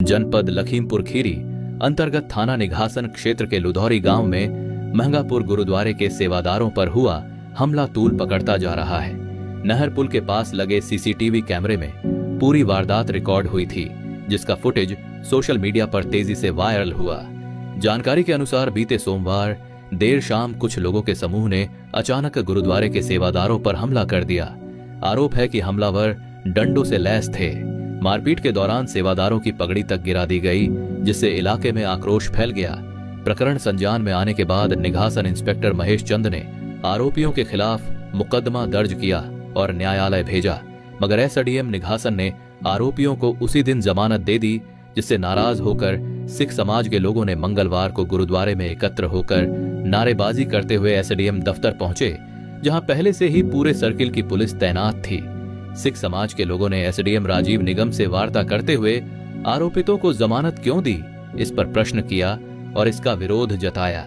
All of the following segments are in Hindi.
जनपद लखीमपुर खीरी अंतर्गत थाना निघासन क्षेत्र के लुधौरी गांव में महंगापुर गुरुद्वारे के सेवादारों पर हुआ हमला तूल पकड़ता जा रहा है। नहर पुल के पास लगे सीसीटीवी कैमरे में पूरी वारदात रिकॉर्ड हुई थी, जिसका फुटेज सोशल मीडिया पर तेजी से वायरल हुआ। जानकारी के अनुसार बीते सोमवार देर शाम कुछ लोगों के समूह ने अचानक गुरुद्वारे के सेवादारों पर हमला कर दिया। आरोप है कि हमलावर डंडों से लैस थे। मारपीट के दौरान सेवादारों की पगड़ी तक गिरा दी गई, जिससे इलाके में आक्रोश फैल गया। प्रकरण संज्ञान में आने के बाद निघासन इंस्पेक्टर महेश चंद ने आरोपियों के खिलाफ मुकदमा दर्ज किया और न्यायालय भेजा, मगर एसडीएम निघासन ने आरोपियों को उसी दिन जमानत दे दी, जिससे नाराज होकर सिख समाज के लोगों ने मंगलवार को गुरुद्वारे में एकत्र होकर नारेबाजी करते हुए एसडीएम दफ्तर पहुंचे, जहां पहले से ही पूरे सर्किल की पुलिस तैनात थी। सिख समाज के लोगों ने एसडीएम राजीव निगम से वार्ता करते हुए आरोपितों को जमानत क्यों दी, इस पर प्रश्न किया और इसका विरोध जताया।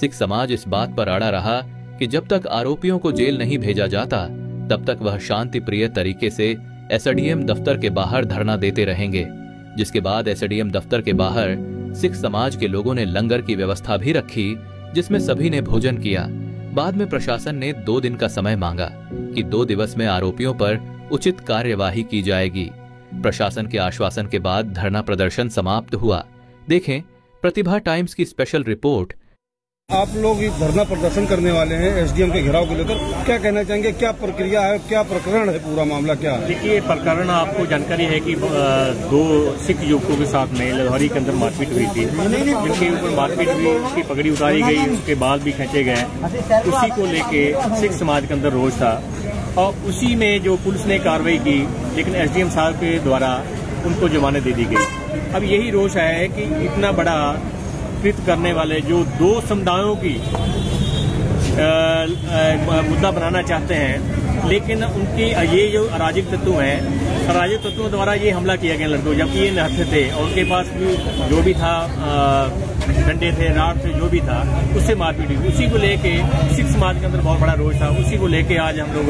सिख समाज इस बात पर अड़ा रहा कि जब तक आरोपियों को जेल नहीं भेजा जाता, तब तक वह शांति प्रिय तरीके से एसडीएम दफ्तर के बाहर धरना देते रहेंगे। जिसके बाद एसडीएम दफ्तर के बाहर सिख समाज के लोगों ने लंगर की व्यवस्था भी रखी, जिसमें सभी ने भोजन किया। बाद में प्रशासन ने 2 दिन का समय मांगा कि 2 दिवस में आरोपियों पर उचित कार्यवाही की जाएगी। प्रशासन के आश्वासन के बाद धरना प्रदर्शन समाप्त हुआ। देखें प्रतिभा टाइम्स की स्पेशल रिपोर्ट। आप लोग धरना प्रदर्शन करने वाले हैं एसडीएम के घेराव को लेकर, क्या कहना चाहेंगे? क्या प्रक्रिया है, क्या प्रकरण है, पूरा मामला क्या है? देखिए, प्रकरण आपको जानकारी है कि 2 सिख युवकों के साथ में लुधौरी के अंदर मारपीट हुई थी। जिनके ऊपर मारपीट हुई, उसकी पगड़ी उतारी गई, उसके बाल भी खींचे गए। उसी को लेके सिख समाज के अंदर रोष था और उसी में जो पुलिस ने कार्रवाई की, लेकिन एसडीएम साहब के द्वारा उनको जमानत दे दी गई। अब यही रोष है कि इतना बड़ा कृत करने वाले जो 2 समुदायों की मुद्दा बनाना चाहते हैं, लेकिन उनकी ये जो अराजक तत्व हैं, अराजक तत्वों द्वारा ये हमला किया गया लड़कों, जबकि ये निहत्थे थे और उनके पास भी जो भी था डंडे थे, राड थे, जो भी था, उससे मारपीट हुई। उसी को लेके सिख समाज के अंदर बहुत बड़ा रोष था। उसी को लेके आज हम लोग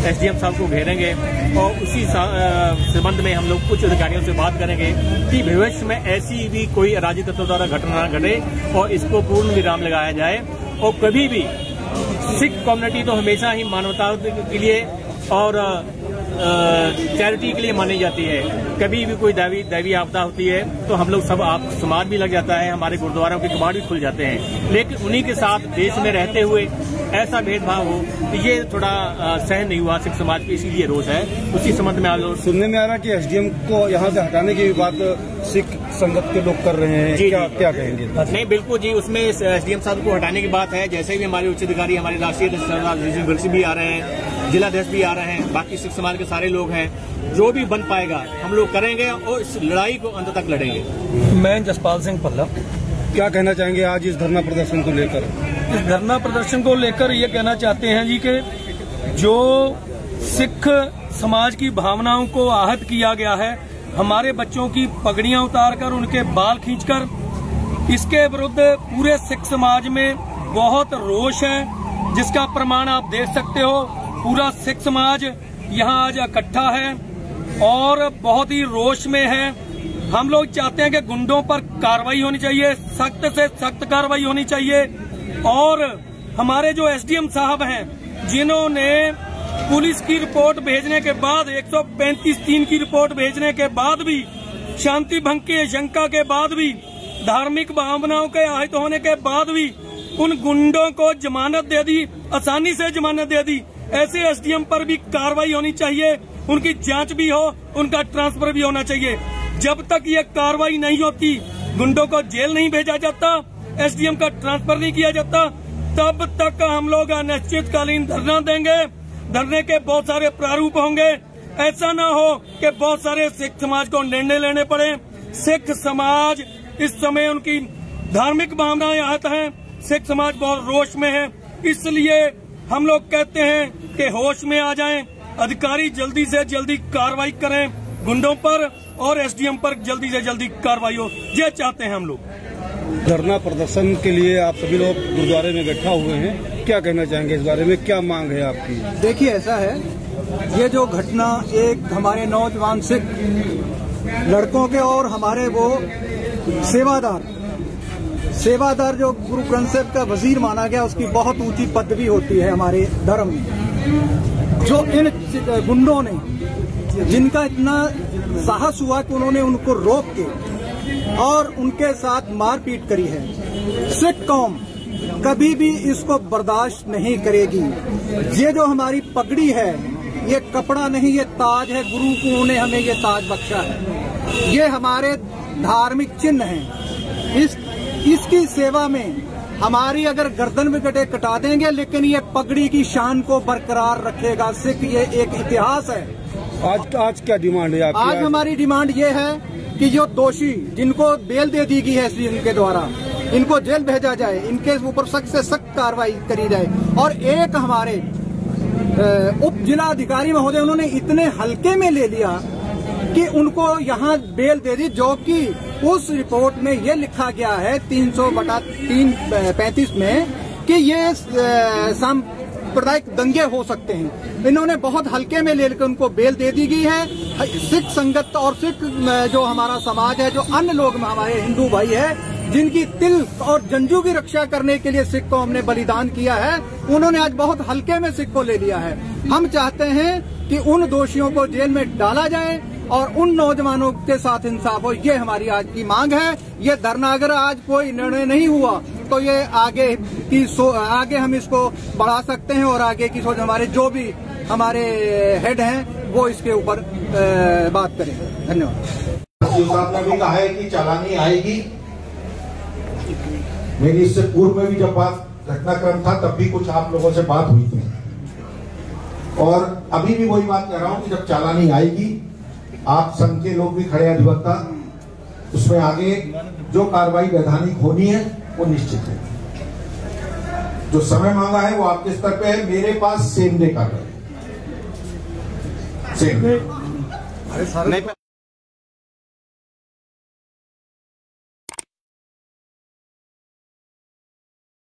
एसडीएम साहब को घेरेंगे और उसी संबंध में हम लोग कुछ अधिकारियों से बात करेंगे कि भविष्य में ऐसी भी कोई अराजक तत्व द्वारा घटना न घटे और इसको पूर्ण विराम लगाया जाए। और कभी भी सिख कम्युनिटी तो हमेशा ही मानवता के लिए और चैरिटी के लिए मानी जाती है। कभी भी कोई दैवी आपदा होती है तो हम लोग सब आप समाज भी लग जाता है, हमारे गुरुद्वारों के कबाड़ भी खुल जाते हैं, लेकिन उन्हीं के साथ देश में रहते हुए ऐसा भेदभाव हो तो ये थोड़ा सहन नहीं हुआ सिख समाज की, इसीलिए रोष है। उसी संबंध में आप लोग सुनने में आ रहा कि एसडीएम को यहाँ से हटाने की बात सिख संगत के लोग कर रहे हैं, क्या कहेंगे? नहीं, बिल्कुल जी, उसमें एसडीएम साहब को हटाने की बात है। जैसे भी हमारे उच्च अधिकारी, हमारे राष्ट्रीय अध्यक्ष भी आ रहे हैं, जिलाध्यक्ष भी आ रहे हैं, बाकी सिख समाज के सारे लोग हैं, जो भी बन पाएगा हम लोग करेंगे और इस लड़ाई को अंत तक लड़ेंगे। मैं जसपाल सिंह पल्लव। क्या कहना चाहेंगे आज इस धरना प्रदर्शन को लेकर? इस धरना प्रदर्शन को लेकर ये कहना चाहते हैं जी कि जो सिख समाज की भावनाओं को आहत किया गया है, हमारे बच्चों की पगड़ियां उतारकर उनके बाल खींचकर, इसके विरुद्ध पूरे सिख समाज में बहुत रोष है, जिसका प्रमाण आप देख सकते हो। पूरा सिख समाज यहाँ आज इकट्ठा है और बहुत ही रोष में है। हम लोग चाहते हैं कि गुंडों पर कार्रवाई होनी चाहिए, सख्त से सख्त कार्रवाई होनी चाहिए। और हमारे जो एसडीएम साहब हैं, जिन्होंने पुलिस की रिपोर्ट भेजने के बाद, 135(3) की रिपोर्ट भेजने के बाद भी, शांति भंग की आशंका के बाद भी, धार्मिक भावनाओं के आहत होने के बाद भी उन गुंडों को जमानत दे दी, आसानी से जमानत दे दी। ऐसे एसडीएम पर भी कार्रवाई होनी चाहिए, उनकी जांच भी हो, उनका ट्रांसफर भी होना चाहिए। जब तक ये कार्रवाई नहीं होती, गुंडों को जेल नहीं भेजा जाता, एसडीएम का ट्रांसफर नहीं किया जाता, तब तक हम लोग अनिश्चितकालीन धरना देंगे। धरने के बहुत सारे प्रारूप होंगे। ऐसा ना हो कि बहुत सारे सिख समाज को निर्णय लेने पड़े। सिख समाज इस समय उनकी धार्मिक भावनाएं आहत हैं, सिख समाज बहुत रोष में है। इसलिए हम लोग कहते हैं कि होश में आ जाएं, अधिकारी जल्दी से जल्दी कार्रवाई करें गुंडों पर और एसडीएम पर जल्दी से जल्दी कार्रवाई हो, ये चाहते हैं हम लोग। धरना प्रदर्शन के लिए आप सभी लोग गुरुद्वारे में इकट्ठा हुए हैं, क्या कहना चाहेंगे इस बारे में? क्या मांग है आपकी? देखिए, ऐसा है, ये जो घटना एक हमारे नौजवान सिख लड़कों के और हमारे वो सेवादार जो गुरु ग्रंथ साहिब का वजीर माना गया, उसकी बहुत ऊंची पदवी होती है हमारे धर्म में। जो इन गुंडों ने, जिनका इतना साहस हुआ कि उन्होंने उनको रोक के और उनके साथ मारपीट करी है, सिख कौम कभी भी इसको बर्दाश्त नहीं करेगी। ये जो हमारी पगड़ी है, ये कपड़ा नहीं, ये ताज है। गुरु को ने हमें ये ताज बख्शा है। ये हमारे धार्मिक चिन्ह हैं। इसकी सेवा में हमारी अगर गर्दन भी कटा देंगे, लेकिन ये पगड़ी की शान को बरकरार रखेगा सिख। ये एक इतिहास है। आज क्या डिमांड है आपकी? आज हमारी डिमांड ये है कि जो दोषी, जिनको बेल दे दी गई है इनके द्वारा, इनको जेल भेजा जाए, इनके ऊपर सख्त से सख्त कार्रवाई करी जाए। और एक हमारे उप जिला अधिकारी महोदय, उन्होंने इतने हल्के में ले लिया कि उनको यहाँ बेल दे दी, जो कि उस रिपोर्ट में ये लिखा गया है 300/335 में कि ये सांप्रदायिक दंगे हो सकते हैं। इन्होंने बहुत हल्के में लेकर उनको बेल दे दी गई है। सिख संगत और सिख जो हमारा समाज है, जो अन्य लोग हमारे हिंदू भाई है, जिनकी तिल और जंजू की रक्षा करने के लिए सिख कौम ने बलिदान किया है, उन्होंने आज बहुत हल्के में सिख को ले लिया है। हम चाहते हैं कि उन दोषियों को जेल में डाला जाए और उन नौजवानों के साथ इंसाफ हो। ये हमारी आज की मांग है। ये धरना अगर आज कोई निर्णय नहीं हुआ तो ये आगे हम इसको बढ़ा सकते हैं और आगे की सोच हमारे जो भी हमारे हेड हैं वो इसके ऊपर बात करें। धन्यवाद। साहब ने भी कहा है कि चालानी आएगी। मेरी इससे पूर्व में भी जब बात घटनाक्रम था तब भी कुछ आप लोगों से बात हुई थी, और अभी भी वही बात कह रहा हूं कि जब चालानी आएगी, आप संघ के लोग भी खड़े अधिवक्ता, उसमें आगे जो कार्रवाई वैधानिक होनी है वो निश्चित है। जो समय मांगा है वो आपके स्तर पे है। मेरे पास सेम डे कार्रवाई, सेम डे।